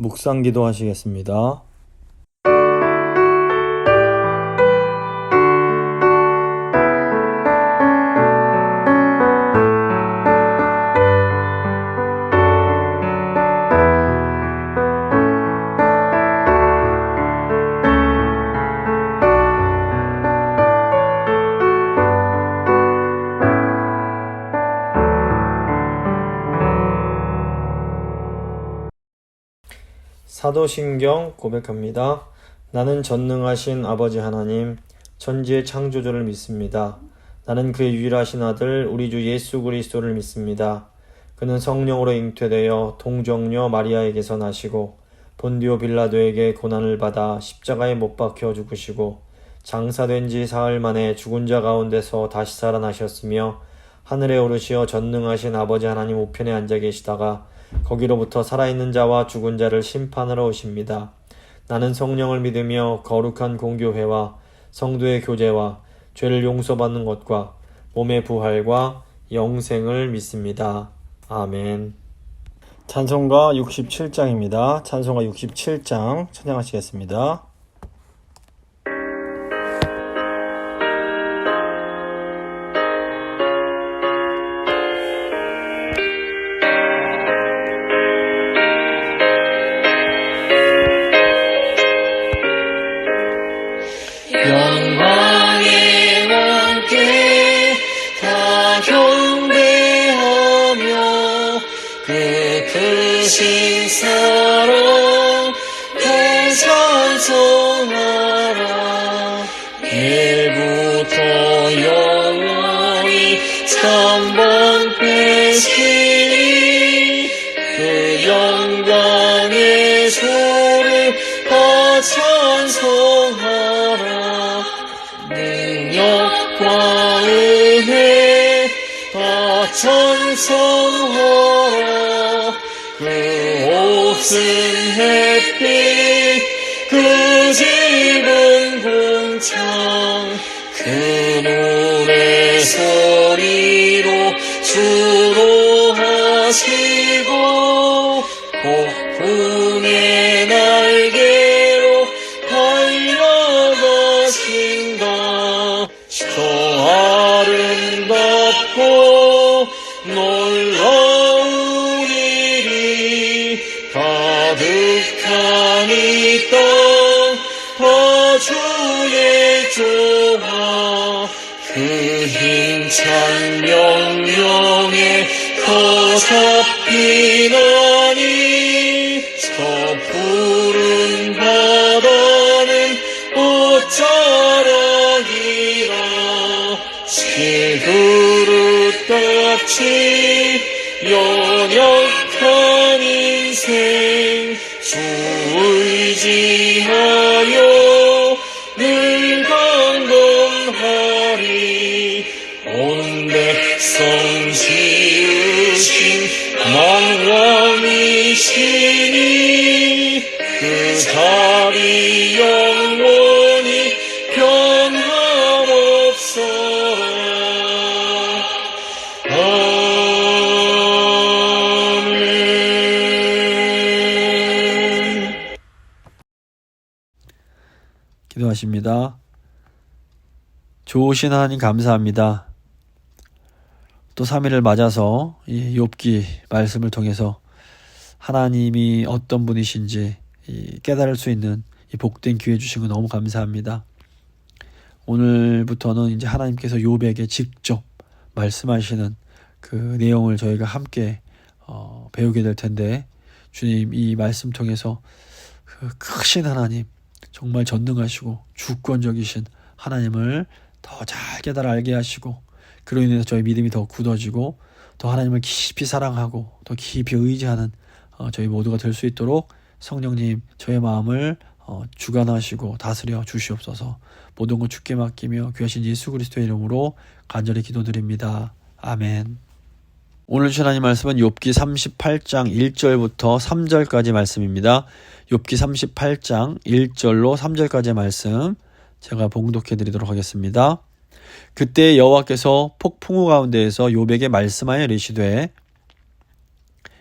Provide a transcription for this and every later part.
묵상 기도하시겠습니다. 사도신경 고백합니다. 나는 전능하신 아버지 하나님, 천지의 창조주를 믿습니다. 나는 그의 유일하신 아들 우리 주 예수 그리스도를 믿습니다. 그는 성령으로 잉태되어 동정녀 마리아에게서 나시고 본디오 빌라도에게 고난을 받아 십자가에 못 박혀 죽으시고 장사된 지 사흘 만에 죽은 자 가운데서 다시 살아나셨으며 하늘에 오르시어 전능하신 아버지 하나님 우편에 앉아 계시다가 거기로부터 살아있는 자와 죽은 자를 심판하러 오십니다. 나는 성령을 믿으며 거룩한 공교회와 성도의 교제와 죄를 용서받는 것과 몸의 부활과 영생을 믿습니다. 아멘. 찬송가 67장입니다. 찬송가 67장 찬양하시겠습니다. 영광의 왕께 다 경배하며 그 크신 사랑 대찬송하라. 일부터 영원히 참번되시니 그 영광의 소를 다 찬송하라. 능력과 은혜 다 찬송하라. 그 옷은 햇빛 그 집은 궁창 그 노래 소리로 주로 하시고 폭풍의 날개로 달려가신다. 저 아름답고 놀라운 일이 가득한 이 땅 다 주의 조화. 그 힘찬 명령에 거듭히나니 저 푸른 바다는 옷자락이라. 실그릇같이 연약한 인생 주 의지하여 늘 강건하리. 온 백성 지으신 만왕이시니 그 자리 영원히 변함없어라. 아멘. 기도하십니다. 좋으신 하나님 감사합니다. 또 3일을 맞아서 이 욥기 말씀을 통해서 하나님이 어떤 분이신지 깨달을 수 있는 이 복된 기회 주신 거 너무 감사합니다. 오늘부터는 이제 하나님께서 욥에게 직접 말씀하시는 그 내용을 저희가 함께 배우게 될 텐데, 주님 이 말씀 통해서 그 크신 하나님, 정말 전능하시고 주권적이신 하나님을 더 잘 깨달아 알게 하시고, 그로 인해서 저희 믿음이 더 굳어지고 더 하나님을 깊이 사랑하고 더 깊이 의지하는 저희 모두가 될 수 있도록 성령님 저의 마음을 주관하시고 다스려 주시옵소서. 모든 것 주께 맡기며 귀하신 예수 그리스도의 이름으로 간절히 기도드립니다. 아멘. 오늘 주신 하나님 말씀은 욥기 38장 1절부터 3절까지 말씀입니다. 욥기 38장 1절로 3절까지의 말씀 제가 봉독해 드리도록 하겠습니다. 그때 여호와께서 폭풍우 가운데에서 욥에게 말씀하여 이르시되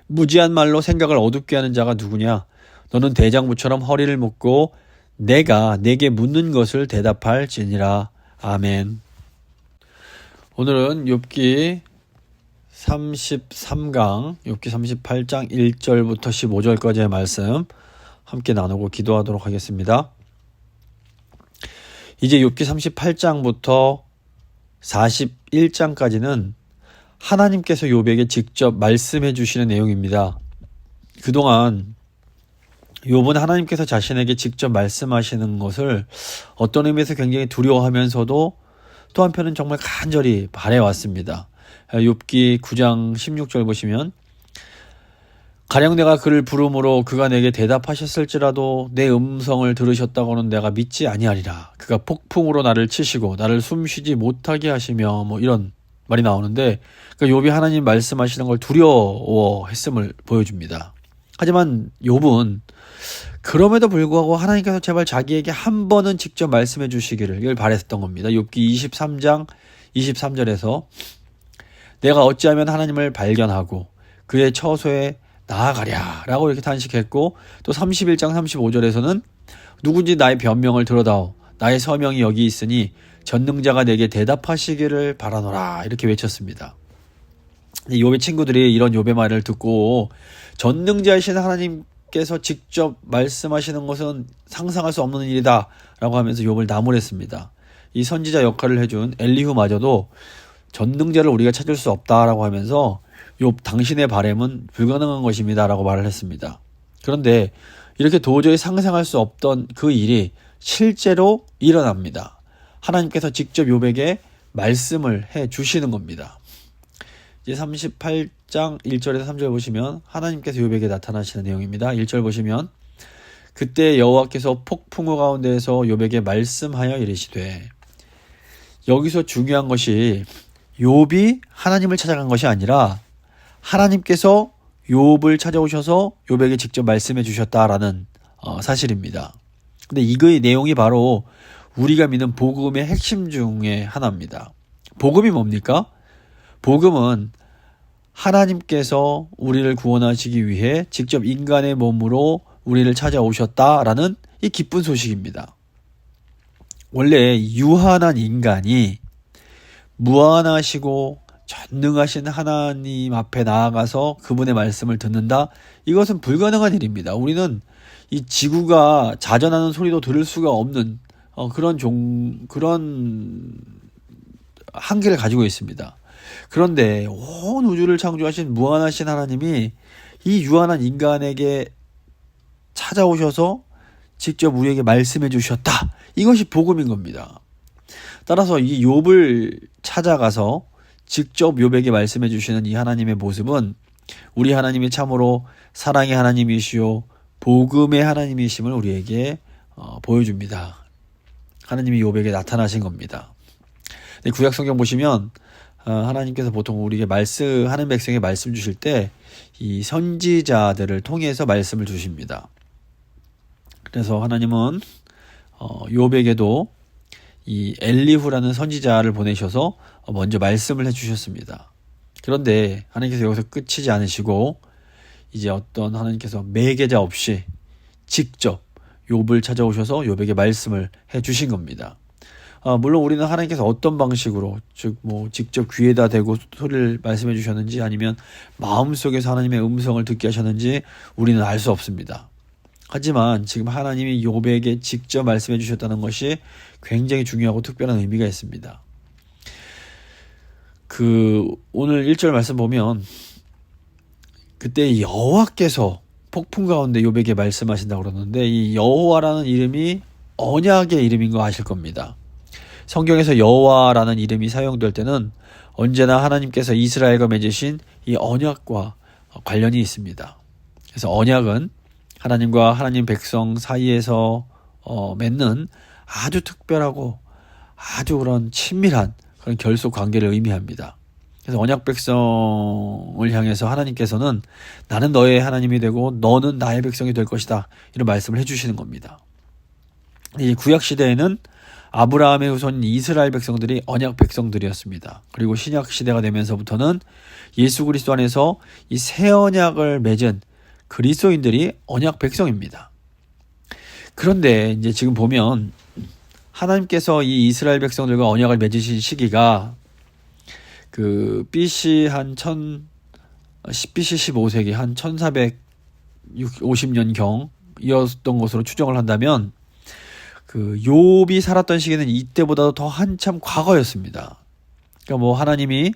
무지한 말로 생각을 어둡게 하는 자가 누구냐? 너는 대장부처럼 허리를 묶고 내가 네게 묻는 것을 대답할지니라. 아멘. 오늘은 욥기 33강, 욥기 38장 1절부터 15절까지의 말씀 함께 나누고 기도하도록 하겠습니다. 이제 욥기 38장부터 41장까지는 하나님께서 욥에게 직접 말씀해 주시는 내용입니다. 그동안 욥은 하나님께서 자신에게 직접 말씀하시는 것을 어떤 의미에서 굉장히 두려워하면서도 또 한편은 정말 간절히 바라왔습니다. 욥기 9장 16절 보시면 가령 내가 그를 부름으로 그가 내게 대답하셨을지라도 내 음성을 들으셨다고는 내가 믿지 아니하리라. 그가 폭풍으로 나를 치시고 나를 숨쉬지 못하게 하시며 이런 말이 나오는데 그러니까 욥이 하나님 말씀하시는 걸 두려워했음을 보여줍니다. 하지만 욥은 그럼에도 불구하고 하나님께서 제발 자기에게 한 번은 직접 말씀해 주시기를 바랬던 겁니다. 욥기 23장 23절에서 내가 어찌하면 하나님을 발견하고 그의 처소에 나아가랴 라고 이렇게 단식했고, 또 31장 35절에서는 누군지 나의 변명을 들어다오. 나의 서명이 여기 있으니 전능자가 내게 대답하시기를 바라노라 이렇게 외쳤습니다. 욥의 친구들이 이런 욥의 말을 듣고 전능자이신 하나님께서 직접 말씀하시는 것은 상상할 수 없는 일이다 라고 하면서 욥을 나무랬습니다. 이 선지자 역할을 해준 엘리후마저도 전능자를 우리가 찾을 수 없다라고 하면서 욥 당신의 바램은 불가능한 것입니다 라고 말을 했습니다. 그런데 이렇게 도저히 상상할 수 없던 그 일이 실제로 일어납니다. 하나님께서 직접 욥에게 말씀을 해 주시는 겁니다. 이제 38장 1절에서 3절 보시면 하나님께서 욥에게 나타나시는 내용입니다. 1절 보시면 그때 여호와께서 폭풍우 가운데에서 욥에게 말씀하여 이르시되, 여기서 중요한 것이 욥이 하나님을 찾아간 것이 아니라 하나님께서 욥을 찾아오셔서 욥에게 직접 말씀해 주셨다라는 사실입니다. 근데 이거의 내용이 바로 우리가 믿는 복음의 핵심 중에 하나입니다. 복음이 뭡니까? 복음은 하나님께서 우리를 구원하시기 위해 직접 인간의 몸으로 우리를 찾아오셨다라는 이 기쁜 소식입니다. 원래 유한한 인간이 무한하시고 전능하신 하나님 앞에 나아가서 그분의 말씀을 듣는다? 이것은 불가능한 일입니다. 우리는 이 지구가 자전하는 소리도 들을 수가 없는 그런 한계를 가지고 있습니다. 그런데 온 우주를 창조하신 무한하신 하나님이 이 유한한 인간에게 찾아오셔서 직접 우리에게 말씀해 주셨다. 이것이 복음인 겁니다. 따라서 이 욥을 찾아가서 직접 욥에게 말씀해 주시는 이 하나님의 모습은 우리 하나님이 참으로 사랑의 하나님이시요 복음의 하나님이심을 우리에게 보여줍니다. 하나님이 욥에게 나타나신 겁니다. 구약 성경 보시면 하나님께서 보통 우리에게 하는 백성에게 말씀 주실 때 이 선지자들을 통해서 말씀을 주십니다. 그래서 하나님은 욥에게도 이 엘리후라는 선지자를 보내셔서 먼저 말씀을 해주셨습니다. 그런데 하나님께서 여기서 끝이지 않으시고 이제 어떤 하나님께서 매개자 없이 직접 욥을 찾아오셔서 욥에게 말씀을 해주신 겁니다. 물론 우리는 하나님께서 어떤 방식으로 직접 귀에다 대고 소리를 말씀해 주셨는지 아니면 마음속에서 하나님의 음성을 듣게 하셨는지 우리는 알 수 없습니다. 하지만 지금 하나님이 욥에게 직접 말씀해 주셨다는 것이 굉장히 중요하고 특별한 의미가 있습니다. 오늘 1절 말씀 보면 그때 여호와께서 폭풍 가운데 욥에게 말씀하신다고 그러는데 이 여호와라는 이름이 언약의 이름인 거 아실 겁니다. 성경에서 여호와라는 이름이 사용될 때는 언제나 하나님께서 이스라엘과 맺으신 이 언약과 관련이 있습니다. 그래서 언약은 하나님과 하나님 백성 사이에서 맺는 아주 특별하고 아주 그런 친밀한 그런 결속 관계를 의미합니다. 그래서 언약 백성을 향해서 하나님께서는 나는 너의 하나님이 되고 너는 나의 백성이 될 것이다 이런 말씀을 해주시는 겁니다. 이 구약 시대에는 아브라함의 후손 이스라엘 백성들이 언약 백성들이었습니다. 그리고 신약 시대가 되면서부터는 예수 그리스도 안에서 이 새 언약을 맺은 그리스도인들이 언약 백성입니다. 그런데 이제 지금 보면 하나님께서 이 이스라엘 백성들과 언약을 맺으신 시기가 그 BC 한 BC 15세기 한 1450년 경이었던 것으로 추정을 한다면 그 욥이 살았던 시기는 이때보다도 더 한참 과거였습니다. 그러니까 뭐 하나님이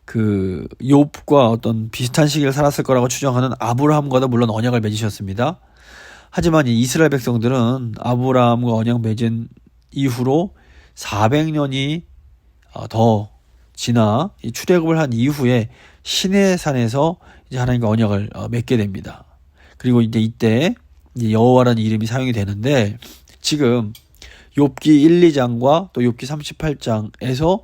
그 욥과 어떤 비슷한 시기를 살았을 거라고 추정하는 아브라함과도 물론 언약을 맺으셨습니다. 하지만 이 이스라엘 백성들은 아브라함과 언약 맺은 이후로 400년이 더 지나 출애굽을 한 이후에 시내산에서 이제 하나님과 언약을 맺게 됩니다. 그리고 이제 이때 이제 여호와라는 이름이 사용이 되는데 지금 욥기 1, 2장과 또 욥기 38장에서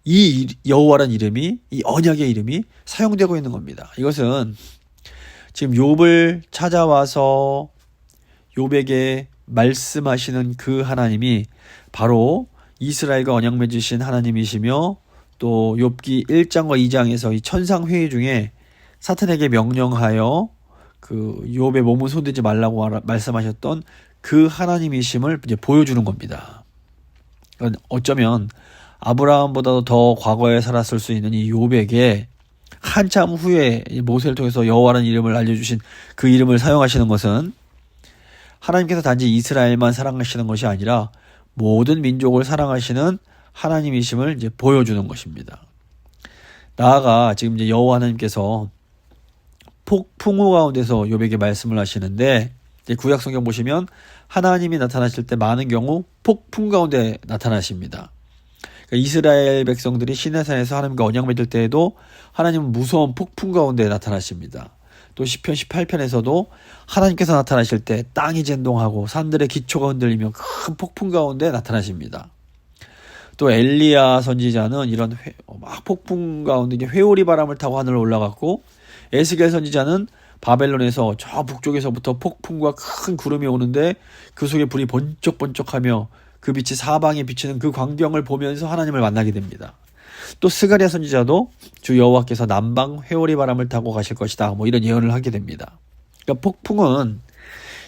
이 여호와라는 이름이 이 언약의 이름이 사용되고 있는 겁니다. 이것은 지금 욥을 찾아와서 욥에게 말씀하시는 그 하나님이 바로 이스라엘과 언약 맺으신 하나님이시며 또 욥기 1장과 2장에서 이 천상 회의 중에 사탄에게 명령하여 그 욥의 몸을 손대지 말라고 말씀하셨던 그 하나님이심을 이제 보여주는 겁니다. 어쩌면 아브라함보다도 더 과거에 살았을 수 있는 이 욥에게 한참 후에 모세를 통해서 여호와라는 이름을 알려주신 그 이름을 사용하시는 것은 하나님께서 단지 이스라엘만 사랑하시는 것이 아니라 모든 민족을 사랑하시는 하나님이심을 이제 보여주는 것입니다. 나아가 지금 이제 여호와 하나님께서 폭풍우 가운데서 욥에게 말씀을 하시는데 이제 구약 성경 보시면 하나님이 나타나실 때 많은 경우 폭풍 가운데 나타나십니다. 그러니까 이스라엘 백성들이 시내산에서 하나님과 언약 맺을 때에도 하나님은 무서운 폭풍 가운데 나타나십니다. 또 시편 18편에서도 하나님께서 나타나실 때 땅이震동하고 산들의 기초가 흔들리며 큰 폭풍 가운데 나타나십니다. 또 엘리야 선지자는 이런 막 폭풍 가운데 회오리 바람을 타고 하늘로 올라갔고 에스겔 선지자는 바벨론에서 저 북쪽에서부터 폭풍과 큰 구름이 오는데 그 속에 불이 번쩍번쩍하며 그 빛이 사방에 비치는 그 광경을 보면서 하나님을 만나게 됩니다. 또 스가랴 선지자도 주 여호와께서 남방 회오리 바람을 타고 가실 것이다 뭐 이런 예언을 하게 됩니다. 그러니까 폭풍은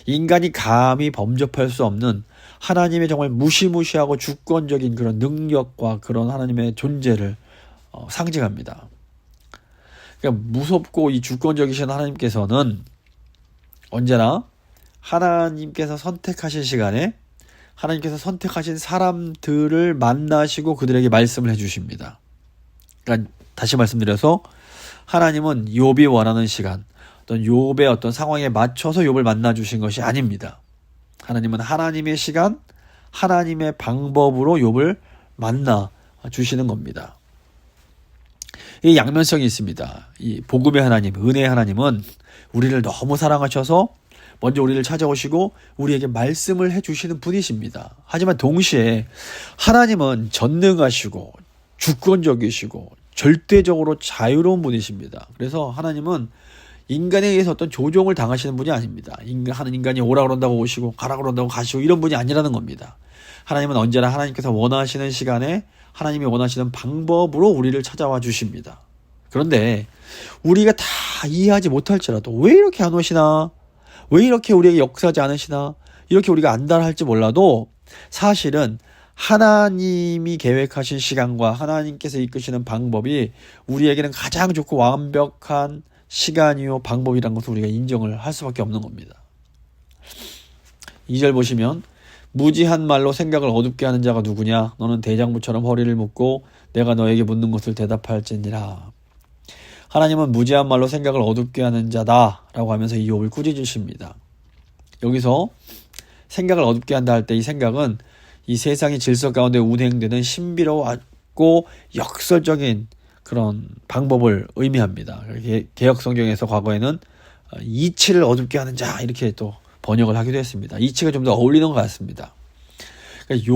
인간이 감히 범접할 수 없는 하나님의 정말 무시무시하고 주권적인 그런 능력과 그런 하나님의 존재를 상징합니다. 그러니까 무섭고 이 주권적이신 하나님께서는 언제나 하나님께서 선택하신 시간에 하나님께서 선택하신 사람들을 만나시고 그들에게 말씀을 해주십니다. 그러니까 다시 말씀드려서 하나님은 욥이 원하는 시간, 어떤 욥의 어떤 상황에 맞춰서 욥을 만나주신 것이 아닙니다. 하나님은 하나님의 시간, 하나님의 방법으로 욥을 만나 주시는 겁니다. 이 양면성이 있습니다. 이 복음의 하나님, 은혜의 하나님은 우리를 너무 사랑하셔서 먼저 우리를 찾아오시고 우리에게 말씀을 해주시는 분이십니다. 하지만 동시에 하나님은 전능하시고 주권적이시고 절대적으로 자유로운 분이십니다. 그래서 하나님은 인간에 의해서 어떤 조종을 당하시는 분이 아닙니다. 인간이 오라 그런다고 오시고 가라 그런다고 가시고 이런 분이 아니라는 겁니다. 하나님은 언제나 하나님께서 원하시는 시간에 하나님이 원하시는 방법으로 우리를 찾아와 주십니다. 그런데 우리가 다 이해하지 못할지라도 왜 이렇게 안 오시나? 왜 이렇게 우리에게 역사하지 않으시나? 이렇게 우리가 안달할지 몰라도 사실은 하나님이 계획하신 시간과 하나님께서 이끄시는 방법이 우리에게는 가장 좋고 완벽한 시간이요 방법이라는 것을 우리가 인정을 할 수밖에 없는 겁니다. 2절 보시면 무지한 말로 생각을 어둡게 하는 자가 누구냐? 너는 대장부처럼 허리를 묶고 내가 너에게 묻는 것을 대답할지니라. 하나님은 무지한 말로 생각을 어둡게 하는 자다라고 하면서 이 욥을 꾸짖으십니다. 여기서 생각을 어둡게 한다 할 때 이 생각은 이 세상의 질서 가운데 운행되는 신비로웠고 역설적인 그런 방법을 의미합니다. 개역 성경에서 과거에는 이치를 어둡게 하는 자 이렇게 또 번역을 하기도 했습니다. 이치가 좀 더 어울리는 것 같습니다. 그러니까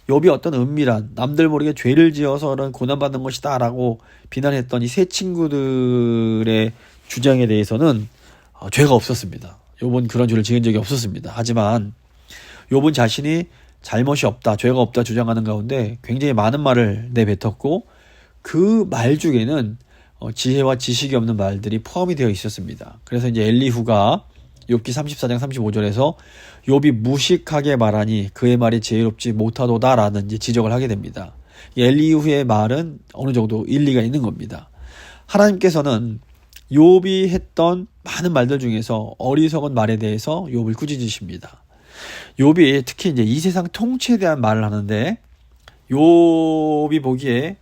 욥이 어떤 은밀한 남들 모르게 죄를 지어서 그런 고난받는 것이다 라고 비난했던 이 세 친구들의 주장에 대해서는 죄가 없었습니다. 욥은 그런 죄를 지은 적이 없었습니다. 하지만 욥은 자신이 잘못이 없다, 죄가 없다 주장하는 가운데 굉장히 많은 말을 내뱉었고 그 말 중에는 지혜와 지식이 없는 말들이 포함이 되어 있었습니다. 그래서 이제 엘리후가 욥기 34장 35절에서 욥이 무식하게 말하니 그의 말이 지혜롭지 못하도다라는 이제 지적을 하게 됩니다. 이 엘리후의 말은 어느 정도 일리가 있는 겁니다. 하나님께서는 욥이 했던 많은 말들 중에서 어리석은 말에 대해서 욥을 꾸짖으십니다. 욥이 특히 이제 이 세상 통치에 대한 말을 하는데, 욥이 보기에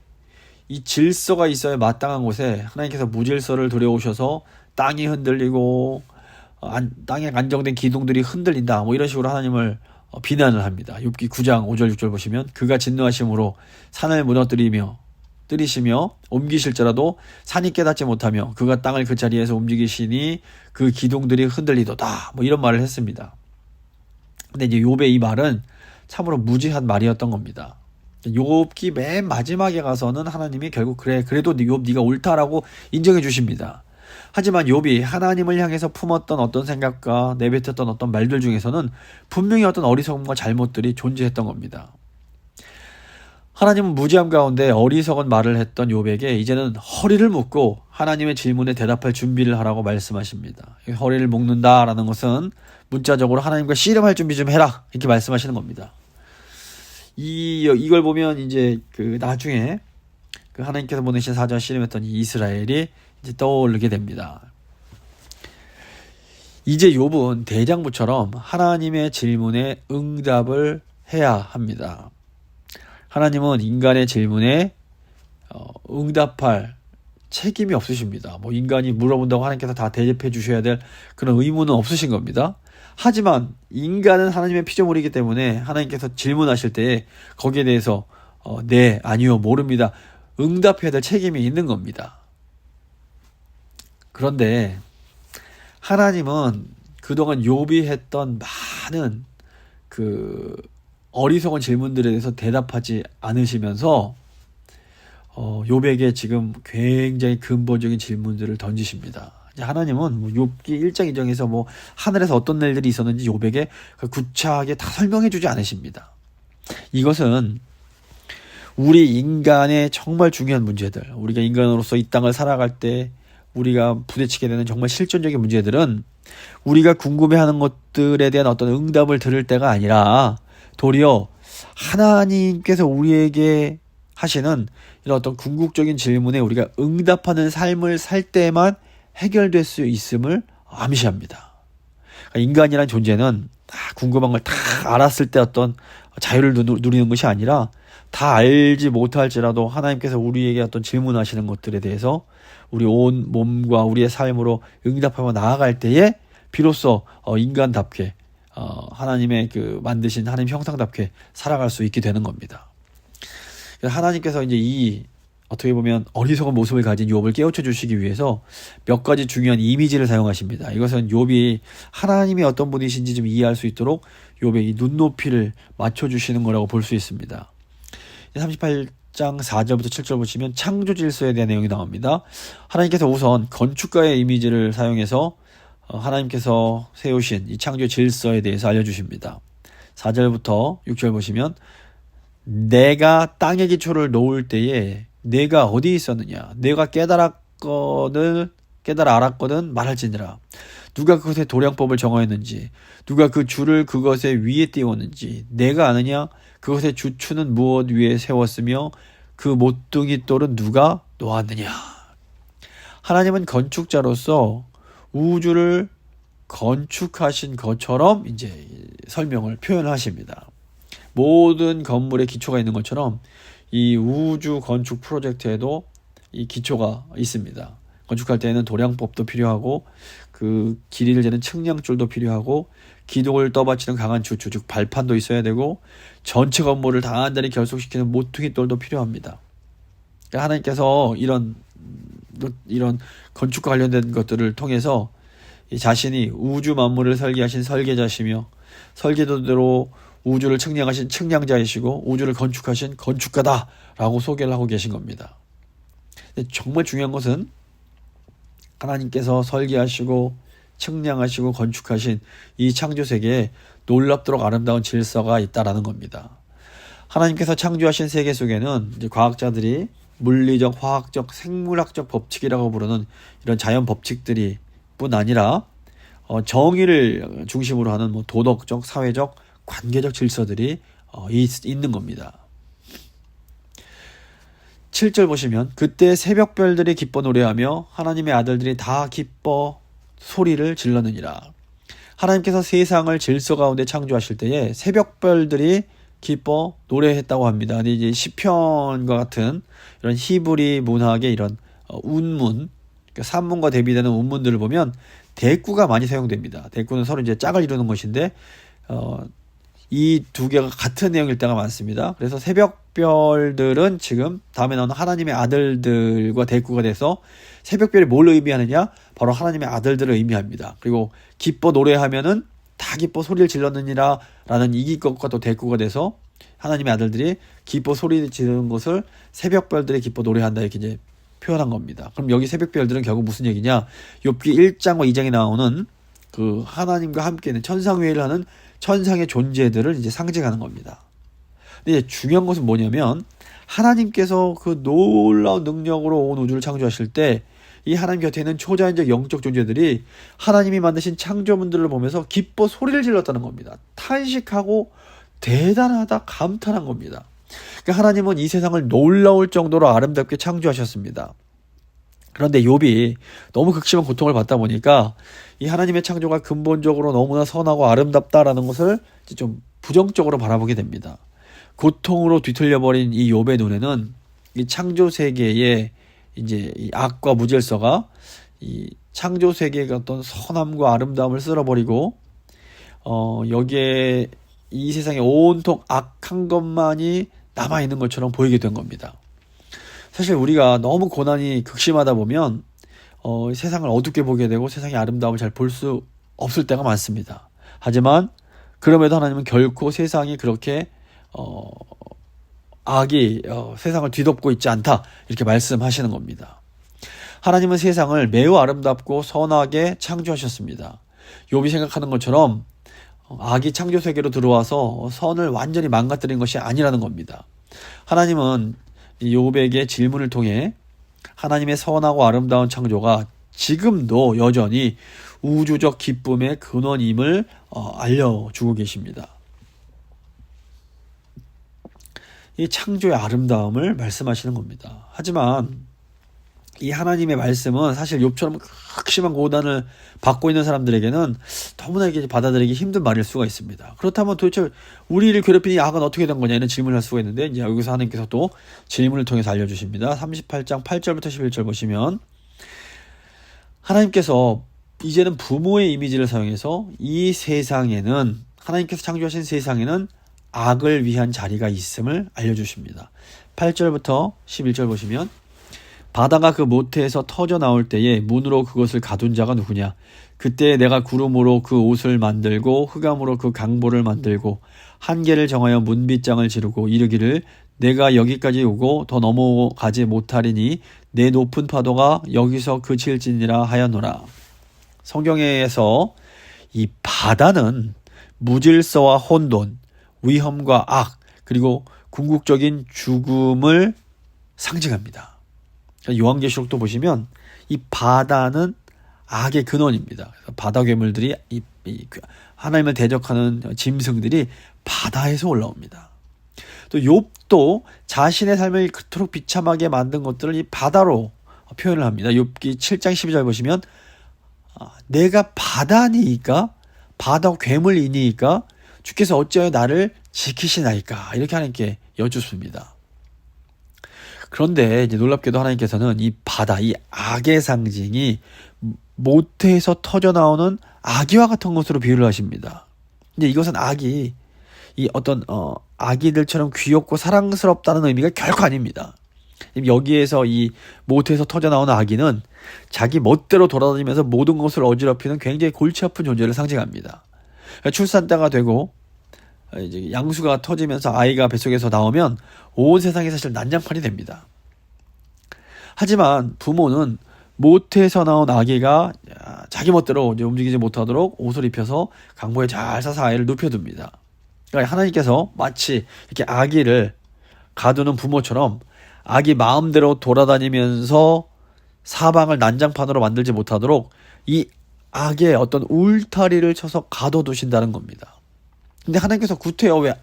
이 질서가 있어야 마땅한 곳에 하나님께서 무질서를 들여오셔서 땅이 흔들리고 땅에 안정된 기둥들이 흔들린다, 뭐 이런 식으로 하나님을 비난을 합니다. 욥기 9장 5절 6절 보시면 그가 진노하심으로 산을 뜨리시며 옮기실지라도 산이 깨닫지 못하며 그가 땅을 그 자리에서 움직이시니 그 기둥들이 흔들리도다, 뭐 이런 말을 했습니다. 근데 이제 욥의 이 말은 참으로 무지한 말이었던 겁니다. 욥기 맨 마지막에 가서는 하나님이 결국 그래도 욥 네가 옳다라고 인정해 주십니다. 하지만 욥이 하나님을 향해서 품었던 어떤 생각과 내뱉었던 어떤 말들 중에서는 분명히 어떤 어리석음과 잘못들이 존재했던 겁니다. 하나님은 무지함 가운데 어리석은 말을 했던 욥에게 이제는 허리를 묶고 하나님의 질문에 대답할 준비를 하라고 말씀하십니다. 허리를 묶는다라는 것은 문자적으로 하나님과 씨름할 준비 좀 해라, 이렇게 말씀하시는 겁니다. 이걸 보면 이제 그 나중에 그 하나님께서 보내신 사자와 씨름했던 이 이스라엘이 이제 떠오르게 됩니다. 이제 욥은 대장부처럼 하나님의 질문에 응답을 해야 합니다. 하나님은 인간의 질문에 응답할 책임이 없으십니다. 뭐 인간이 물어본다고 하나님께서 다 대답해 주셔야 될 그런 의무는 없으신 겁니다. 하지만 인간은 하나님의 피조물이기 때문에 하나님께서 질문하실 때 거기에 대해서 네, 아니요, 모릅니다, 응답해야 될 책임이 있는 겁니다. 그런데 하나님은 그동안 욥이 했던 많은 그 어리석은 질문들에 대해서 대답하지 않으시면서 욥에게 지금 굉장히 근본적인 질문들을 던지십니다. 하나님은 뭐 욥기 1장 2장에서 뭐 하늘에서 어떤 일들이 있었는지 욥에게 구차하게 다 설명해 주지 않으십니다. 이것은 우리 인간의 정말 중요한 문제들, 우리가 인간으로서 이 땅을 살아갈 때 우리가 부딪히게 되는 정말 실존적인 문제들은 우리가 궁금해하는 것들에 대한 어떤 응답을 들을 때가 아니라 도리어 하나님께서 우리에게 하시는 이런 어떤 궁극적인 질문에 우리가 응답하는 삶을 살 때만 해결될 수 있음을 암시합니다. 그러니까 인간이란 존재는 다 궁금한 걸 다 알았을 때 어떤 자유를 누리는 것이 아니라 다 알지 못할지라도 하나님께서 우리에게 어떤 질문하시는 것들에 대해서 우리 온 몸과 우리의 삶으로 응답하며 나아갈 때에 비로소 인간답게 하나님의 그 만드신 하나님 형상답게 살아갈 수 있게 되는 겁니다. 하나님께서 이제 이 어떻게 보면 어리석은 모습을 가진 욥을 깨우쳐 주시기 위해서 몇 가지 중요한 이미지를 사용하십니다. 이것은 욥이 하나님이 어떤 분이신지 좀 이해할 수 있도록 욥의 이 눈높이를 맞춰주시는 거라고 볼 수 있습니다. 38장 4절부터 7절 보시면 창조 질서에 대한 내용이 나옵니다. 하나님께서 우선 건축가의 이미지를 사용해서 하나님께서 세우신 이 창조 질서에 대해서 알려주십니다. 4절부터 6절 보시면 내가 땅의 기초를 놓을 때에 내가 어디 있었느냐, 내가 깨달아 알았거든 말할지니라. 누가 그것의 도량법을 정하였는지, 누가 그 줄을 그것의 위에 띄웠는지 내가 아느냐. 그것의 주추는 무엇 위에 세웠으며 그 모퉁이 돌은 누가 놓았느냐. 하나님은 건축자로서 우주를 건축하신 것처럼 이제 설명을 표현하십니다. 모든 건물에 기초가 있는 것처럼 이 우주 건축 프로젝트에도 이 기초가 있습니다. 건축할 때에는 도량법도 필요하고 그 길이를 재는 측량줄도 필요하고 기둥을 떠받치는 강한 주추, 즉 발판도 있어야 되고 전체 건물을 단단히 결속시키는 모퉁이 돌도 필요합니다. 그러니까 하나님께서 이런 건축과 관련된 것들을 통해서 자신이 우주 만물을 설계하신 설계자시며 설계도대로 우주를 측량하신 측량자이시고 우주를 건축하신 건축가다라고 소개를 하고 계신 겁니다. 근데 정말 중요한 것은 하나님께서 설계하시고 측량하시고 건축하신 이 창조세계에 놀랍도록 아름다운 질서가 있다라는 겁니다. 하나님께서 창조하신 세계 속에는 이제 과학자들이 물리적, 화학적, 생물학적 법칙이라고 부르는 이런 자연 법칙들이 뿐 아니라 정의를 중심으로 하는 뭐 도덕적, 사회적, 관계적 질서들이 있는 겁니다. 7절 보시면 그때 새벽별들이 기뻐 노래하며 하나님의 아들들이 다 기뻐 소리를 질렀느니라. 하나님께서 세상을 질서 가운데 창조하실 때에 새벽별들이 기뻐 노래했다고 합니다. 근데 이제 시편과 같은 이런 히브리 문학의 이런 운문, 그러니까 산문과 대비되는 운문들을 보면 대꾸가 많이 사용됩니다. 대꾸는 서로 이제 짝을 이루는 것인데 이 두 개가 같은 내용일 때가 많습니다. 그래서 새벽별들은 지금 다음에 나오는 하나님의 아들들과 대꾸가 돼서 새벽별이 뭘 의미하느냐? 바로 하나님의 아들들을 의미합니다. 그리고 기뻐 노래하면은 다 기뻐 소리를 질렀느니라 라는 이길 것과 또 대꾸가 돼서 하나님의 아들들이 기뻐 소리 지르는 것을 새벽별들이 기뻐 노래한다 이렇게 이제 표현한 겁니다. 그럼 여기 새벽별들은 결국 무슨 얘기냐? 욥기 1장과 2장에 나오는 그 하나님과 함께 있는 천상회의를 하는 천상의 존재들을 이제 상징하는 겁니다. 근데 중요한 것은 뭐냐면 하나님께서 그 놀라운 능력으로 온 우주를 창조하실 때 이 하나님 곁에 있는 초자연적 영적 존재들이 하나님이 만드신 창조물들을 보면서 기뻐 소리를 질렀다는 겁니다. 탄식하고 대단하다 감탄한 겁니다. 그러니까 하나님은 이 세상을 놀라울 정도로 아름답게 창조하셨습니다. 그런데 욥이 너무 극심한 고통을 받다 보니까 이 하나님의 창조가 근본적으로 너무나 선하고 아름답다라는 것을 이제 좀 부정적으로 바라보게 됩니다. 고통으로 뒤틀려버린 이 욥의 눈에는 이 창조 세계의 이제 이 악과 무질서가 이 창조 세계의 어떤 선함과 아름다움을 쓸어버리고 여기에 이 세상에 온통 악한 것만이 남아있는 것처럼 보이게 된 겁니다. 사실 우리가 너무 고난이 극심하다 보면 세상을 어둡게 보게 되고 세상의 아름다움을 잘 볼 수 없을 때가 많습니다. 하지만 그럼에도 하나님은 결코 세상이 그렇게 악이 세상을 뒤덮고 있지 않다 이렇게 말씀하시는 겁니다. 하나님은 세상을 매우 아름답고 선하게 창조하셨습니다. 욥이 생각하는 것처럼 악이 창조 세계로 들어와서 선을 완전히 망가뜨린 것이 아니라는 겁니다. 하나님은 욥에게 질문을 통해 하나님의 선하고 아름다운 창조가 지금도 여전히 우주적 기쁨의 근원임을 알려주고 계십니다. 이 창조의 아름다움을 말씀하시는 겁니다. 하지만 이 하나님의 말씀은 사실 욥처럼 극심한 고난을 받고 있는 사람들에게는 너무나 이게 받아들이기 힘든 말일 수가 있습니다. 그렇다면 도대체 우리를 괴롭히는 이 악은 어떻게 된 거냐 이런 질문을 할 수가 있는데 이제 여기서 하나님께서 또 질문을 통해서 알려주십니다. 38장 8절부터 11절 보시면 하나님께서 이제는 부모의 이미지를 사용해서 이 세상에는 하나님께서 창조하신 세상에는 악을 위한 자리가 있음을 알려주십니다. 8절부터 11절 보시면 바다가 그 모태에서 터져 나올 때에 문으로 그것을 가둔 자가 누구냐? 그때 내가 구름으로 그 옷을 만들고 흑암으로 그 강보를 만들고 한계를 정하여 문빗장을 지르고 이르기를 내가 여기까지 오고 더 넘어가지 못하리니 내 높은 파도가 여기서 그칠지니라 하였노라. 성경에서 이 바다는 무질서와 혼돈, 위험과 악, 그리고 궁극적인 죽음을 상징합니다. 요한계시록도 보시면 이 바다는 악의 근원입니다. 바다 괴물들이 하나님을 대적하는 짐승들이 바다에서 올라옵니다. 또 욥도 자신의 삶을 그토록 비참하게 만든 것들을 이 바다로 표현을 합니다. 욥기 7장 12절 보시면 내가 바다니이까 바다 괴물이니이까 주께서 어찌하여 나를 지키시나이까 이렇게 하나님께 여쭙습니다. 그런데 이제 놀랍게도 하나님께서는 이 바다, 이 악의 상징이 모태에서 터져 나오는 아기와 같은 것으로 비유를 하십니다. 근데 이것은 악이 이 어떤 아기들처럼 귀엽고 사랑스럽다는 의미가 결코 아닙니다. 여기에서 이 모태에서 터져 나오는 아기는 자기 멋대로 돌아다니면서 모든 것을 어지럽히는 굉장히 골치 아픈 존재를 상징합니다. 출산 때가 되고 이제 양수가 터지면서 아이가 뱃속에서 나오면 온 세상이 사실 난장판이 됩니다. 하지만 부모는 모태에서 나온 아기가 자기 멋대로 이제 움직이지 못하도록 옷을 입혀서 강보에 잘 싸서 아이를 눕혀둡니다. 그러니까 하나님께서 마치 이렇게 아기를 가두는 부모처럼 악이 마음대로 돌아다니면서 사방을 난장판으로 만들지 못하도록 이 악의 어떤 울타리를 쳐서 가둬두신다는 겁니다. 근데 하나님께서 구태여 왜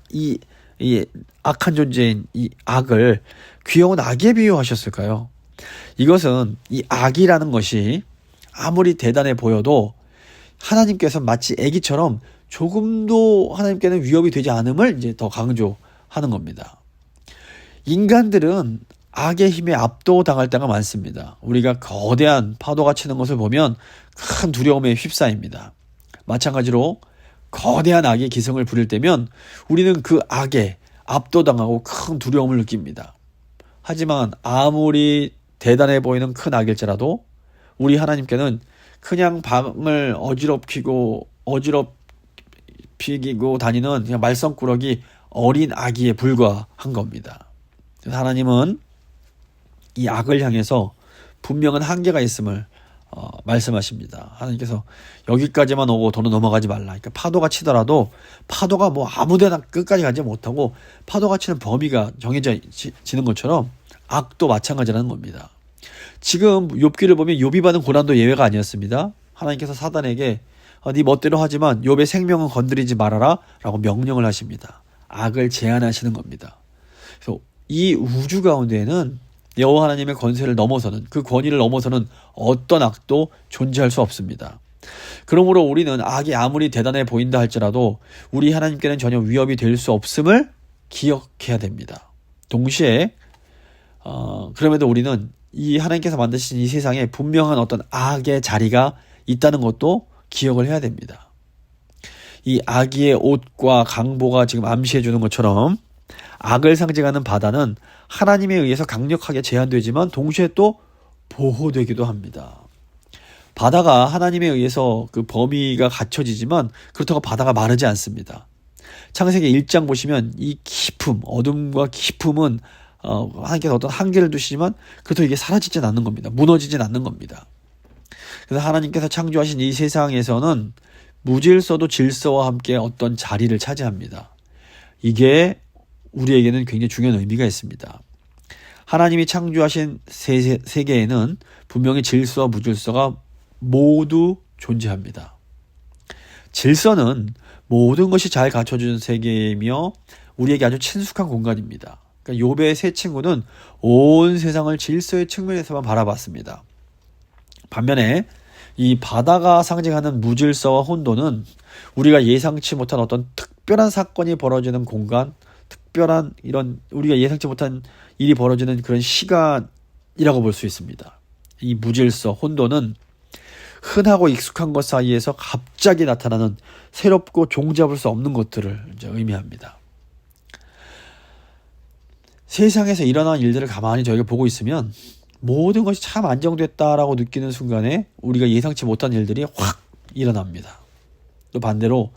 이 악한 존재인 이 악을 귀여운 악에 비유하셨을까요? 이것은 이 악이라는 것이 아무리 대단해 보여도 하나님께서 마치 애기처럼 조금도 하나님께는 위협이 되지 않음을 이제 더 강조하는 겁니다. 인간들은 악의 힘에 압도당할 때가 많습니다. 우리가 거대한 파도가 치는 것을 보면 큰 두려움에 휩싸입니다. 마찬가지로 거대한 악의 기승을 부릴 때면 우리는 그 악에 압도당하고 큰 두려움을 느낍니다. 하지만 아무리 대단해 보이는 큰 악일지라도 우리 하나님께는 그냥 방을 어지럽히고 다니는 그냥 말썽꾸러기 어린 아기에 불과한 겁니다. 그래서 하나님은 이 악을 향해서 분명한 한계가 있음을 말씀하십니다. 하나님께서 여기까지만 오고 더는 넘어가지 말라. 그러니까 파도가 치더라도 파도가 뭐 아무데나 끝까지 가지 못하고 파도가 치는 범위가 정해지는 것처럼 악도 마찬가지라는 겁니다. 지금 욥기를 보면 욥이 받은 고난도 예외가 아니었습니다. 하나님께서 사단에게 네 멋대로 하지만 욥의 생명은 건드리지 말아라 라고 명령을 하십니다. 악을 제한하시는 겁니다. 그래서 이 우주 가운데에는 여호와 하나님의 권세를 넘어서는, 그 권위를 넘어서는 어떤 악도 존재할 수 없습니다. 그러므로 우리는 악이 아무리 대단해 보인다 할지라도 우리 하나님께는 전혀 위협이 될 수 없음을 기억해야 됩니다. 동시에 그럼에도 우리는 이 하나님께서 만드신 이 세상에 분명한 어떤 악의 자리가 있다는 것도 기억을 해야 됩니다. 이 악의 옷과 강보가 지금 암시해 주는 것처럼 악을 상징하는 바다는 하나님에 의해서 강력하게 제한되지만 동시에 또 보호되기도 합니다. 바다가 하나님에 의해서 그 범위가 갖춰지지만 그렇다고 바다가 마르지 않습니다. 창세기 1장 보시면 이 깊음, 어둠과 깊음은 하나님께서 어떤 한계를 두시지만 그렇다고 이게 사라지진 않는 겁니다. 무너지진 않는 겁니다. 그래서 하나님께서 창조하신 이 세상에서는 무질서도 질서와 함께 어떤 자리를 차지합니다. 이게 우리에게는 굉장히 중요한 의미가 있습니다. 하나님이 창조하신 세계에는 분명히 질서와 무질서가 모두 존재합니다. 질서는 모든 것이 잘 갖춰진 세계이며 우리에게 아주 친숙한 공간입니다. 그러니까 욥의 세 친구는 온 세상을 질서의 측면에서만 바라봤습니다. 반면에 이 바다가 상징하는 무질서와 혼돈은 우리가 예상치 못한 어떤 특별한 사건이 벌어지는 공간, 특별한 이런 우리가 예상치 못한 일이 벌어지는 그런 시간이라고 볼 수 있습니다. 이 무질서, 혼돈은 흔하고 익숙한 것 사이에서 갑자기 나타나는 새롭고 종잡을 수 없는 것들을 이제 의미합니다. 세상에서 일어난 일들을 가만히 저희가 보고 있으면 모든 것이 참 안정됐다라고 느끼는 순간에 우리가 예상치 못한 일들이 확 일어납니다. 또 반대로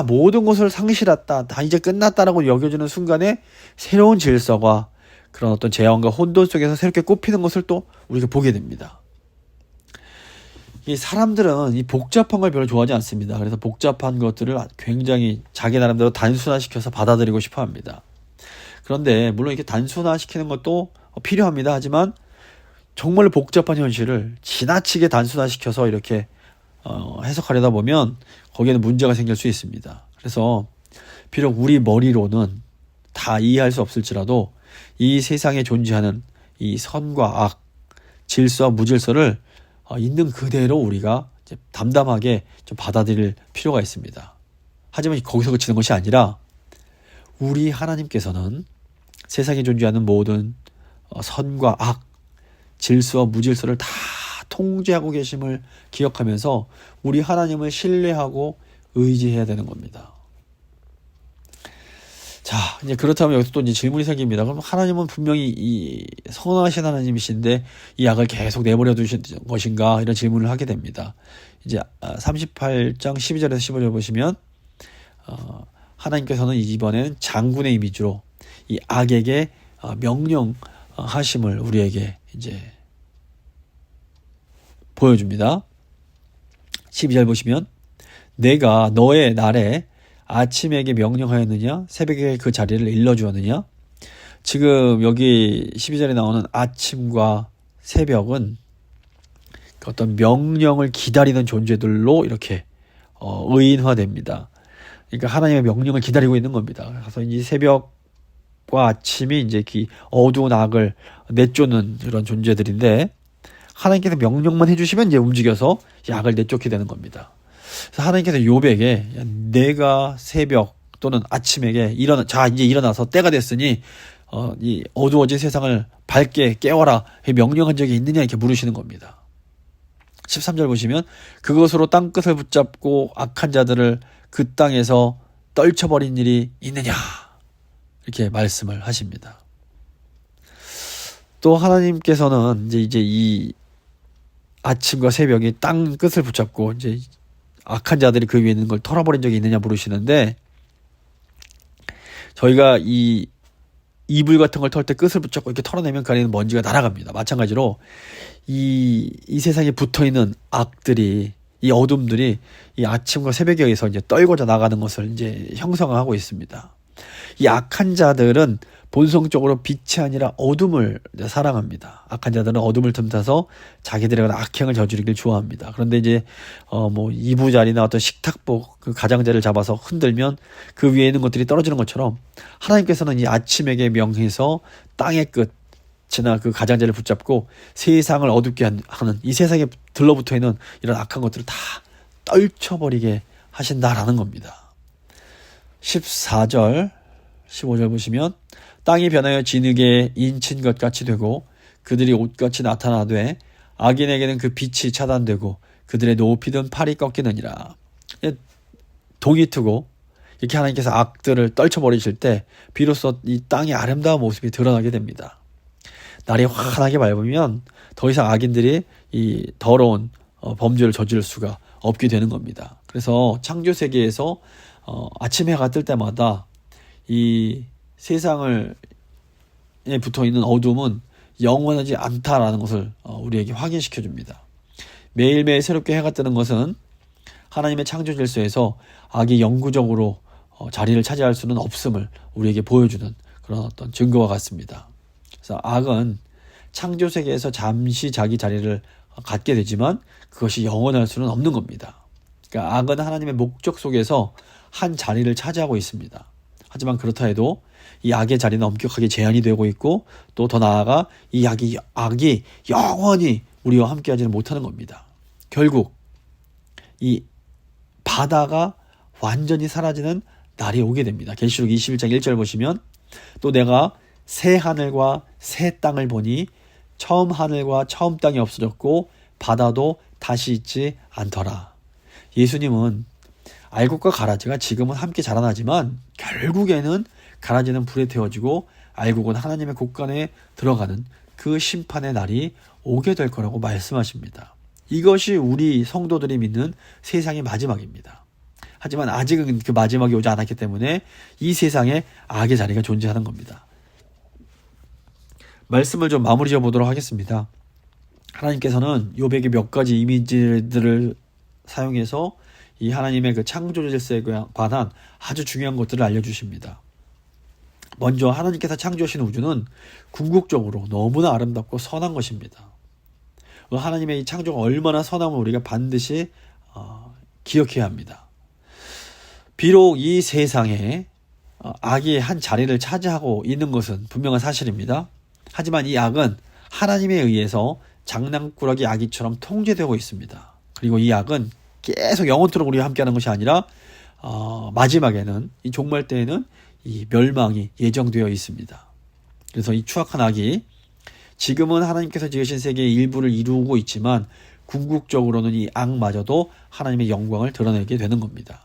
모든 것을 상실했다, 다 이제 끝났다라고 여겨지는 순간에 새로운 질서가 그런 어떤 재앙과 혼돈 속에서 새롭게 꼽히는 것을 또 우리가 보게 됩니다. 이 사람들은 이 복잡한 걸 별로 좋아하지 않습니다. 그래서 복잡한 것들을 굉장히 자기 나름대로 단순화시켜서 받아들이고 싶어 합니다. 그런데 물론 이렇게 단순화시키는 것도 필요합니다. 하지만 정말 복잡한 현실을 지나치게 단순화시켜서 이렇게 해석하려다 보면 거기에는 문제가 생길 수 있습니다. 그래서 비록 우리 머리로는 다 이해할 수 없을지라도 이 세상에 존재하는 이 선과 악, 질서와 무질서를 있는 그대로 우리가 이제 담담하게 좀 받아들일 필요가 있습니다. 하지만 거기서 그치는 것이 아니라 우리 하나님께서는 세상에 존재하는 모든 선과 악, 질서와 무질서를 다 통제하고 계심을 기억하면서 우리 하나님을 신뢰하고 의지해야 되는 겁니다. 자, 이제 그렇다면 여기서 또 이제 질문이 생깁니다. 그럼 하나님은 분명히 이 선하신 하나님이신데 이 악을 계속 내버려 두신 것인가? 이런 질문을 하게 됩니다. 이제 38장 12절에서 15절 보시면 하나님께서는 이번에는 장군의 이미지로 이 악에게 명령하심을 우리에게 이제 보여줍니다. 12절 보시면 내가 너의 날에 아침에게 명령하였느냐? 새벽에 그 자리를 일러주었느냐? 지금 여기 12절에 나오는 아침과 새벽은 그 어떤 명령을 기다리는 존재들로 이렇게 의인화됩니다. 그러니까 하나님의 명령을 기다리고 있는 겁니다. 그래서 이 새벽과 아침이 이제 어두운 악을 내쫓는 그런 존재들인데, 하나님께서 명령만 해주시면 이제 움직여서 이 악을 내쫓게 되는 겁니다. 그래서 하나님께서 욥에게 내가 새벽 또는 아침에게 이제 일어나서 때가 됐으니 이 어두워진 세상을 밝게 깨워라 명령한 적이 있느냐 이렇게 물으시는 겁니다. 13절 보시면 그것으로 땅끝을 붙잡고 악한 자들을 그 땅에서 떨쳐버린 일이 있느냐 이렇게 말씀을 하십니다. 또 하나님께서는 이제 이 아침과 새벽이 땅 끝을 붙잡고 이제 악한 자들이 그 위에 있는 걸 털어버린 적이 있느냐 물으시는데, 저희가 이 이불 같은 걸 털 때 끝을 붙잡고 이렇게 털어내면 그 안에 있는 먼지가 날아갑니다. 마찬가지로 이 세상에 붙어있는 악들이, 이 어둠들이 이 아침과 새벽에 의해서 이제 떨궈져 나가는 것을 이제 형성하고 있습니다. 이 악한 자들은 본성적으로 빛이 아니라 어둠을 사랑합니다. 악한 자들은 어둠을 틈타서 자기들의 악행을 저지르길 좋아합니다. 그런데 이제 이부자리나 어떤 식탁복 그 가장자리를 잡아서 흔들면 그 위에 있는 것들이 떨어지는 것처럼, 하나님께서는 이 아침에게 명해서 땅의 끝이나 그 가장자리를 붙잡고 세상을 어둡게 하는, 이 세상에 들러붙어 있는 이런 악한 것들을 다 떨쳐버리게 하신다라는 겁니다. 14절 15절 보시면 땅이 변하여 진흙에 인친 것 같이 되고 그들이 옷같이 나타나되 악인에게는 그 빛이 차단되고 그들의 높이든 팔이 꺾이느니라. 동이 트고 이렇게 하나님께서 악들을 떨쳐버리실 때 비로소 이 땅의 아름다운 모습이 드러나게 됩니다. 날이 환하게 밝으면 더 이상 악인들이 이 더러운 범죄를 저지를 수가 없게 되는 겁니다. 그래서 창조 세계에서 아침 해가 뜰 때마다 이 세상을 붙어있는 어둠은 영원하지 않다라는 것을 우리에게 확인시켜 줍니다. 매일매일 새롭게 해가 뜨는 것은 하나님의 창조 질서에서 악이 영구적으로 자리를 차지할 수는 없음을 우리에게 보여주는 그런 어떤 증거와 같습니다. 그래서 악은 창조 세계에서 잠시 자기 자리를 갖게 되지만 그것이 영원할 수는 없는 겁니다. 그러니까 악은 하나님의 목적 속에서 한 자리를 차지하고 있습니다. 하지만 그렇다 해도 이 악의 자리는 엄격하게 제한이 되고 있고, 또 더 나아가 이 악이 영원히 우리와 함께하지는 못하는 겁니다. 결국 이 바다가 완전히 사라지는 날이 오게 됩니다. 계시록 21장 1절 보시면 또 내가 새 하늘과 새 땅을 보니 처음 하늘과 처음 땅이 없어졌고 바다도 다시 있지 않더라. 예수님은 알곡과 가라지가 지금은 함께 자라나지만 결국에는 가라지는 불에 태워지고 알곡은 하나님의 곳간에 들어가는 그 심판의 날이 오게 될 거라고 말씀하십니다. 이것이 우리 성도들이 믿는 세상의 마지막입니다. 하지만 아직은 그 마지막이 오지 않았기 때문에 이 세상에 악의 자리가 존재하는 겁니다. 말씀을 좀 마무리 지어 보도록 하겠습니다. 하나님께서는 욥에게 몇 가지 이미지들을 사용해서 이 하나님의 그 창조 질서에 관한 아주 중요한 것들을 알려주십니다. 먼저 하나님께서 창조하신 우주는 궁극적으로 너무나 아름답고 선한 것입니다. 하나님의 이 창조가 얼마나 선함을 우리가 반드시 기억해야 합니다. 비록 이 세상에 악이 한 자리를 차지하고 있는 것은 분명한 사실입니다. 하지만 이 악은 하나님에 의해서 장난꾸러기 아기처럼 통제되고 있습니다. 그리고 이 악은 계속 영원토록 우리와 함께하는 것이 아니라 마지막에는, 이 종말 때에는 이 멸망이 예정되어 있습니다. 그래서 이 추악한 악이 지금은 하나님께서 지으신 세계의 일부를 이루고 있지만 궁극적으로는 이 악마저도 하나님의 영광을 드러내게 되는 겁니다.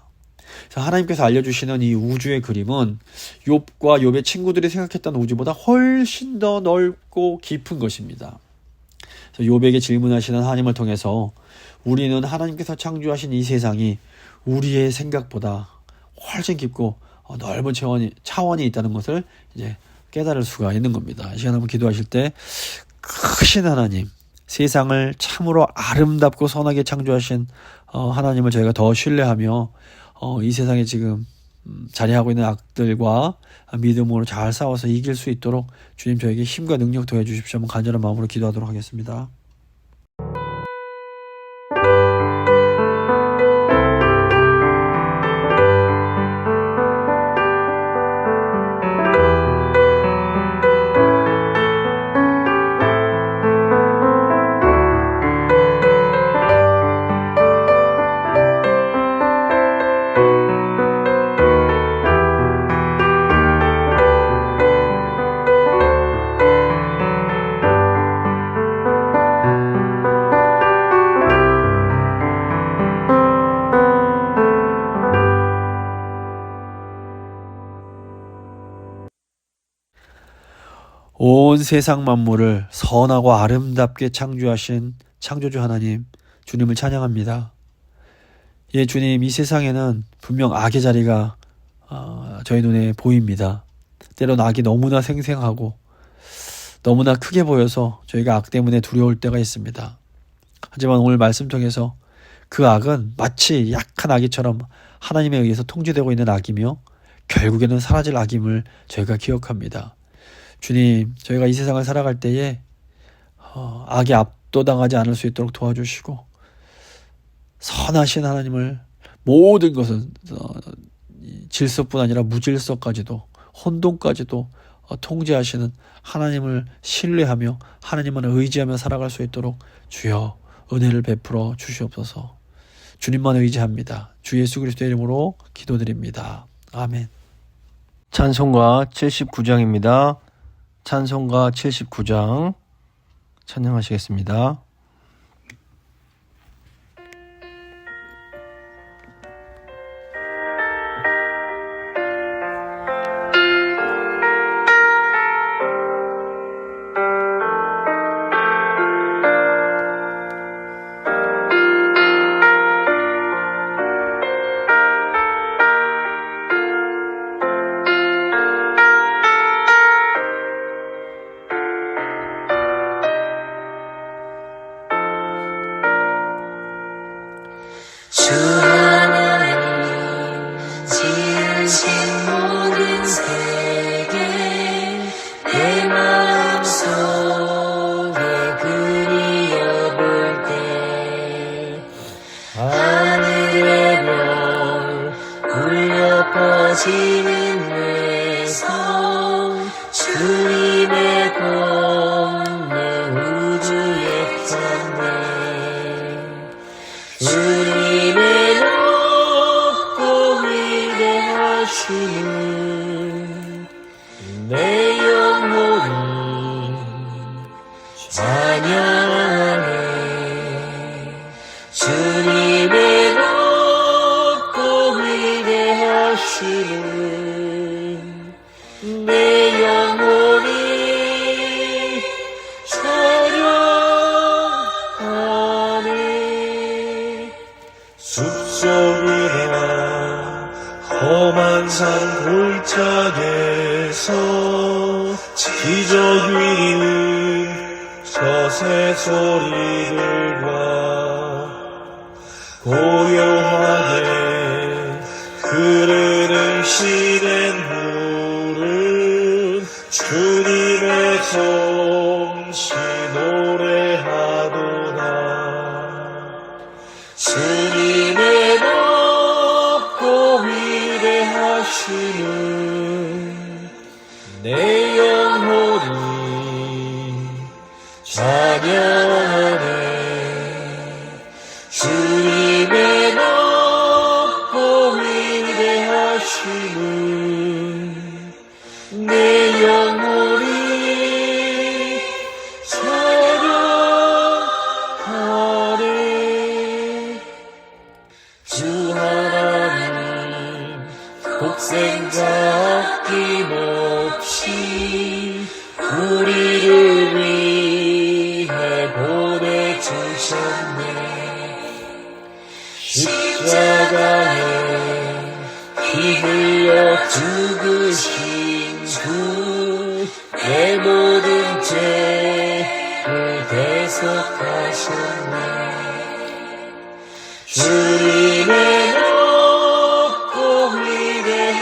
그래서 하나님께서 알려주시는 이 우주의 그림은 욥과 욥의 친구들이 생각했던 우주보다 훨씬 더 넓고 깊은 것입니다. 그래서 욥에게 질문하시는 하나님을 통해서 우리는 하나님께서 창조하신 이 세상이 우리의 생각보다 훨씬 깊고 넓은 차원이 있다는 것을 이제 깨달을 수가 있는 겁니다. 이 시간 한번 기도하실 때 크신 하나님, 세상을 참으로 아름답고 선하게 창조하신 하나님을 저희가 더 신뢰하며 이 세상에 지금 자리하고 있는 악들과 믿음으로 잘 싸워서 이길 수 있도록 주님 저에게 힘과 능력 더해 주십시오. 한번 간절한 마음으로 기도하도록 하겠습니다. 온 세상 만물을 선하고 아름답게 창조하신 창조주 하나님, 주님을 찬양합니다. 예, 주님, 이 세상에는 분명 악의 자리가 저희 눈에 보입니다. 때론 악이 너무나 생생하고 너무나 크게 보여서 저희가 악 때문에 두려울 때가 있습니다. 하지만 오늘 말씀 통해서 그 악은 마치 약한 아기처럼 하나님에 의해서 통제되고 있는 악이며 결국에는 사라질 악임을 저희가 기억합니다. 주님, 저희가 이 세상을 살아갈 때에 악에 압도당하지 않을 수 있도록 도와주시고 선하신 하나님을 모든 것은 질서뿐 아니라 무질서까지도 혼돈까지도 통제하시는 하나님을 신뢰하며 하나님만 의지하며 살아갈 수 있도록 주여 은혜를 베풀어 주시옵소서. 주님만 의지합니다. 주 예수 그리스도의 이름으로 기도드립니다. 아멘. 찬송가 79장입니다. 찬송가 79장 찬양하시겠습니다. 주 하나님 지으신 모든 세계 내 마음속에 그리워볼 때 하늘의 별 울려 퍼지는 내 성 주님의 공내 우주에 떴네. 주님의 높고 위대하시는 내 영혼이 찬양하네. 주님의 높고 위대하시는 내 영혼이 찬양하네. 숲속이나 험한 산 골짜기에서 기적 위는 저새 소리들과 고요하게 흐르는 시냇 물은 주님의 솜씨 노래하도다. 주님의 높고 위대하시는 내 영혼이 찬양하네. 주님의 높고 위대하시는 내 영혼이 찬양하네. 주 하나님 독생자 아낌없이 우리를 위해 보내주셨네. 십자가에 피 흘려 죽으신 주 내 모든 죄를 대속하셨네. 주님의 높고 위대하신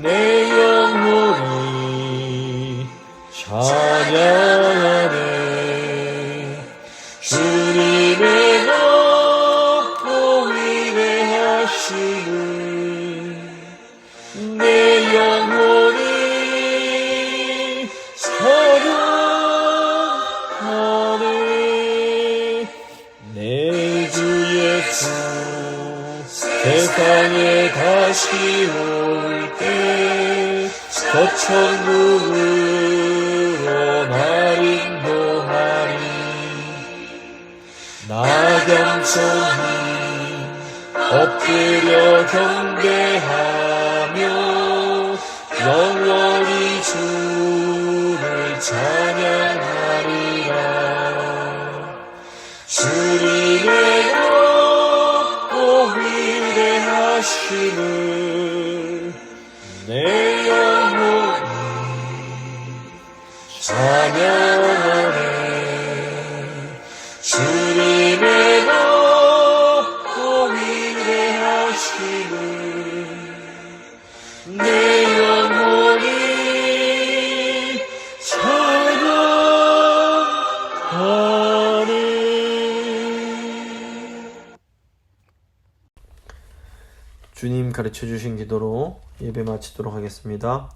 내 영혼이 찬양하네. 주님의 높고 위대하심을 내 영혼이 찬양하네. 내 주 예수 세상에 다시 올 때 저 천국으로 날 인도하리. 나 겸손히 엎드려 경배하며 영원히 주를 찬양하리라. 주님의 높고 위대하심을 내 영혼이 찬양하네. 주님의 높고 위대하심을 내 영혼이 찬양하네. 주님 가르쳐 주신 기도로 예배 마치도록 하겠습니다.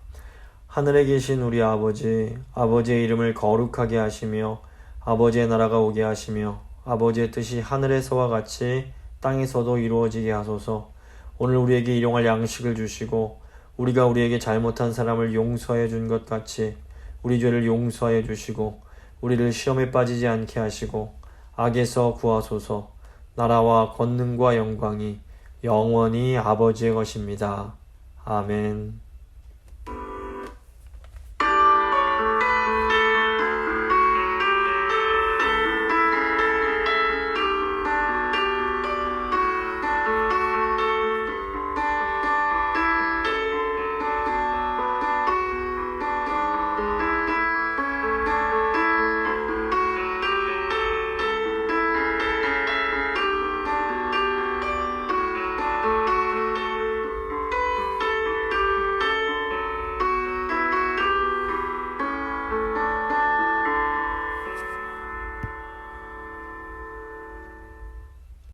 하늘에 계신 우리 아버지, 아버지의 이름을 거룩하게 하시며 아버지의 나라가 오게 하시며 아버지의 뜻이 하늘에서와 같이 땅에서도 이루어지게 하소서. 오늘 우리에게 일용할 양식을 주시고 우리가 우리에게 잘못한 사람을 용서해 준 것 같이 우리 죄를 용서해 주시고 우리를 시험에 빠지지 않게 하시고 악에서 구하소서. 나라와 권능과 영광이 영원히 아버지의 것입니다. 아멘.